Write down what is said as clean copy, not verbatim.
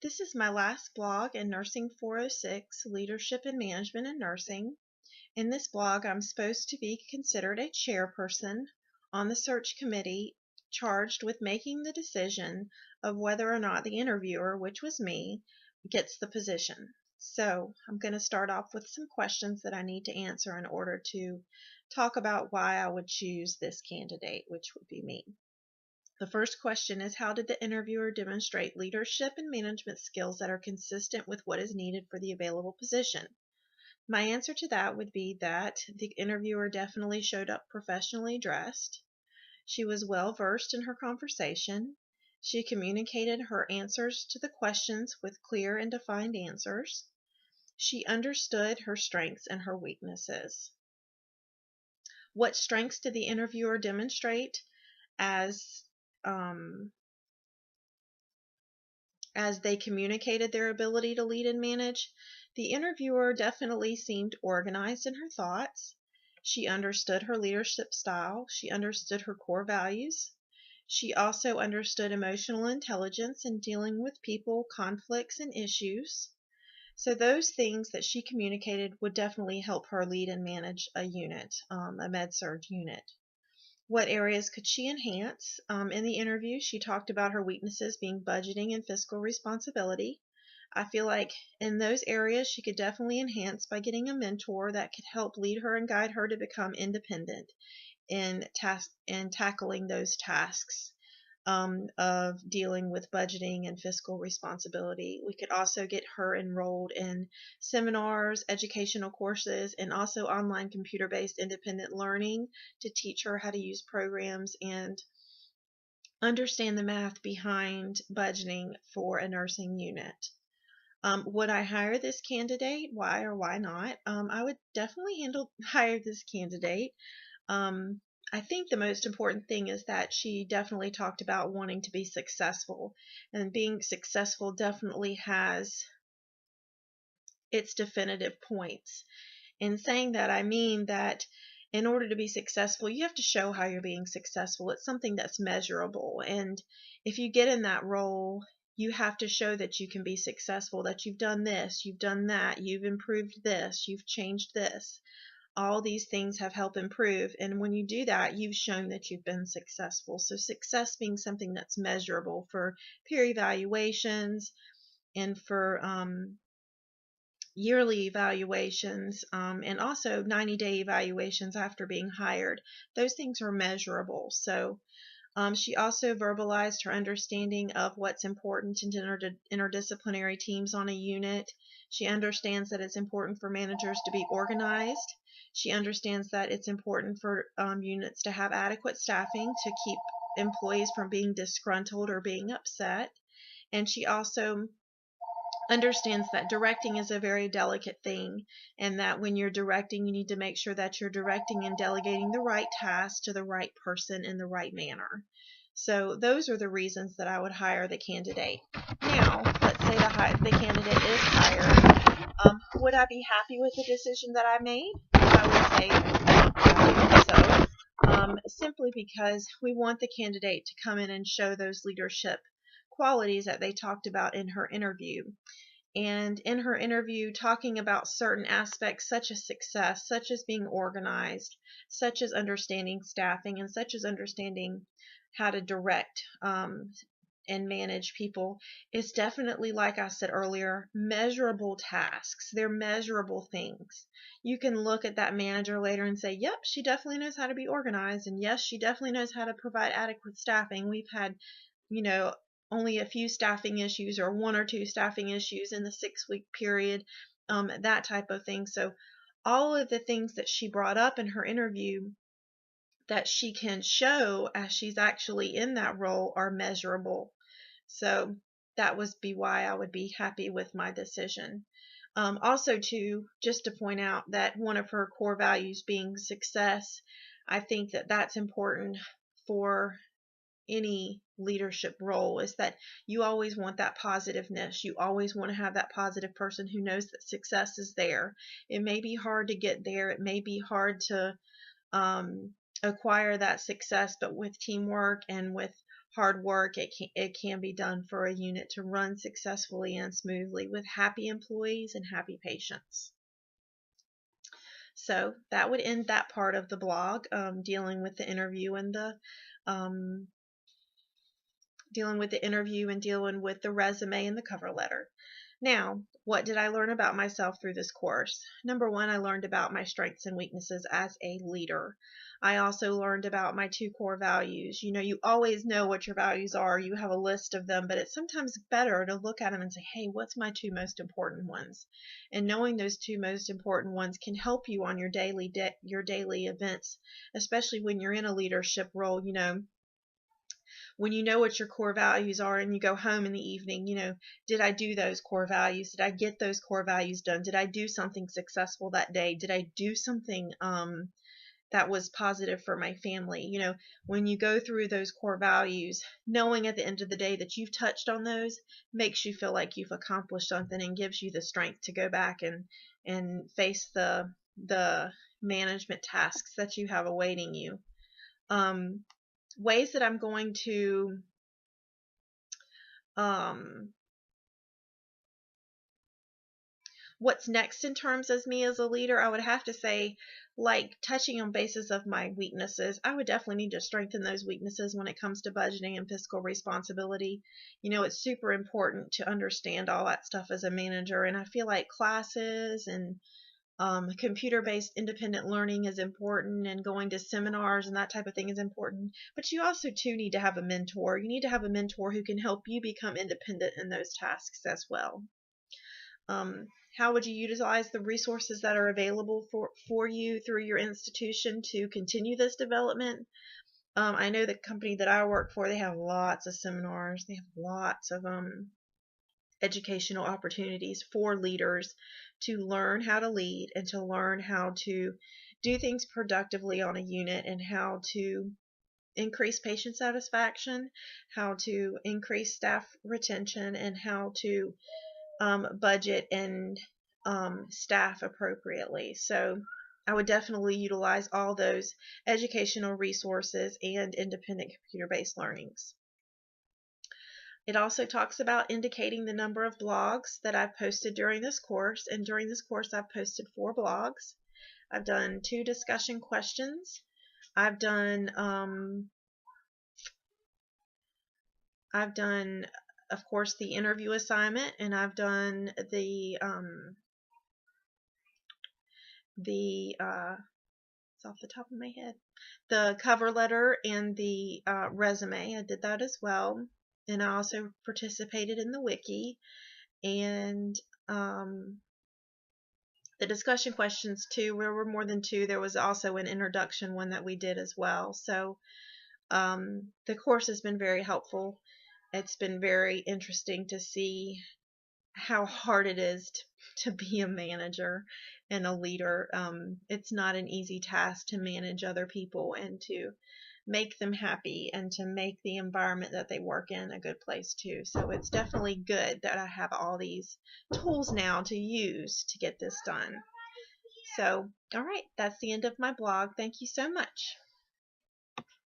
This is my last blog in Nursing 406, Leadership and Management in Nursing. In this blog, I'm supposed to be considered a chairperson on the search committee charged with making the decision of whether or not the interviewer, which was me, gets the position. So I'm going to start off with some questions that I need to answer in order to talk about why I would choose this candidate, which would be me. The first question is, how did the interviewer demonstrate leadership and management skills that are consistent with what is needed for the available position? My answer to that would be that the interviewer definitely showed up professionally dressed. She was well versed in her conversation. She communicated her answers to the questions with clear and defined answers. She understood her strengths and her weaknesses. What strengths did the interviewer demonstrate as they communicated their ability to lead and manage? The interviewer definitely seemed organized in her thoughts. She understood her leadership style. She understood her core values. She also understood emotional intelligence in dealing with people, conflicts, and issues. So those things that she communicated would definitely help her lead and manage a unit, a med-surg unit. What areas could she enhance? In the interview, she talked about her weaknesses being budgeting and fiscal responsibility. I feel like in those areas she could definitely enhance by getting a mentor that could help lead her and guide her to become independent in tackling those tasks of dealing with budgeting and fiscal responsibility. We could also get her enrolled in seminars, educational courses, and also online computer-based independent learning to teach her how to use programs and understand the math behind budgeting for a nursing unit. Would I hire this candidate? Why or why not? I would definitely hire this candidate. I think the most important thing is that she definitely talked about wanting to be successful, and being successful definitely has its definitive points. In saying that, I mean that in order to be successful, you have to show how you're being successful. It's something that's measurable, and if you get in that role, you have to show that you can be successful, that you've done this, you've done that, you've improved this, you've changed this. All these things have helped improve, and when you do that, you've shown that you've been successful. So success being something that's measurable for peer evaluations and for yearly evaluations, and also 90-day evaluations after being hired. Those things are measurable. So she also verbalized her understanding of what's important in interdisciplinary teams on a unit. She understands that it's important for managers to be organized. She understands that it's important for units to have adequate staffing to keep employees from being disgruntled or being upset. And she also understands that directing is a very delicate thing, and that when you're directing, you need to make sure that you're directing and delegating the right task to the right person in the right manner. So those are the reasons that I would hire the candidate. Now, let's say the candidate is hired. Would I be happy with the decision that I made? I would say so. Simply because we want the candidate to come in and show those leadership qualities that they talked about in her interview. And in her interview, talking about certain aspects such as success, such as being organized, such as understanding staffing, and such as understanding how to direct and manage people, is definitely, like I said earlier, measurable tasks. They're measurable things. You can look at that manager later and say, yep, she definitely knows how to be organized, and yes, she definitely knows how to provide adequate staffing. We've had, only a few staffing issues or one or two staffing issues in the 6-week period, that type of thing. So all of the things that she brought up in her interview that she can show as she's actually in that role are measurable. So that would be why I would be happy with my decision. Also, just to point out that one of her core values being success, I think that that's important for any leadership role, is that you always want that positiveness. You always want to have that positive person who knows that success is there. It may be hard to get there. It may be hard to acquire that success, but with teamwork and with hard work it can be done for a unit to run successfully and smoothly with happy employees and happy patients. So that would end that part of the blog, dealing with the interview and um, dealing with the resume and the cover letter. Now, what did I learn about myself through this course? Number one, I learned about my strengths and weaknesses as a leader. I also learned about my 2 core values. You always know what your values are. You have a list of them, but it's sometimes better to look at them and say, hey, what's my 2 most important ones? And knowing those 2 most important ones can help you on your daily events, especially when you're in a leadership role. When you know what your core values are and you go home in the evening, did I do those core values? Did I get those core values done? Did I do something successful that day? Did I do something that was positive for my family? When you go through those core values, knowing at the end of the day that you've touched on those makes you feel like you've accomplished something and gives you the strength to go back and face the management tasks that you have awaiting you. Ways that I'm going to what's next in terms of me as a leader, I would have to say, like touching on bases of my weaknesses, I would definitely need to strengthen those weaknesses when it comes to budgeting and fiscal responsibility. It's super important to understand all that stuff as a manager, and I feel like classes and computer-based independent learning is important, and going to seminars and that type of thing is important. But you also too need to have a mentor. You need to have a mentor who can help you become independent in those tasks as well. How would you utilize the resources that are available for you through your institution to continue this development? I know the company that I work for, they have lots of seminars. They have lots of educational opportunities for leaders to learn how to lead and to learn how to do things productively on a unit, and how to increase patient satisfaction, how to increase staff retention, and how to budget and staff appropriately. So I would definitely utilize all those educational resources and independent computer-based learnings. It also talks about indicating the number of blogs that I've posted during this course, and during this course I've posted 4 blogs. I've done 2 discussion questions. I've done, of course, the interview assignment, and I've done it's off the top of my head, the cover letter and the resume. I did that as well. And I also participated in the wiki, and the discussion questions too. There were more than 2. There was also an introduction one that we did as well. So the course has been very helpful. It's been very interesting to see how hard it is to be a manager and a leader. It's not an easy task to manage other people and to make them happy and to make the environment that they work in a good place too. So it's definitely good that I have all these tools now to use to get this done. So, all right, that's the end of my blog. Thank you so much.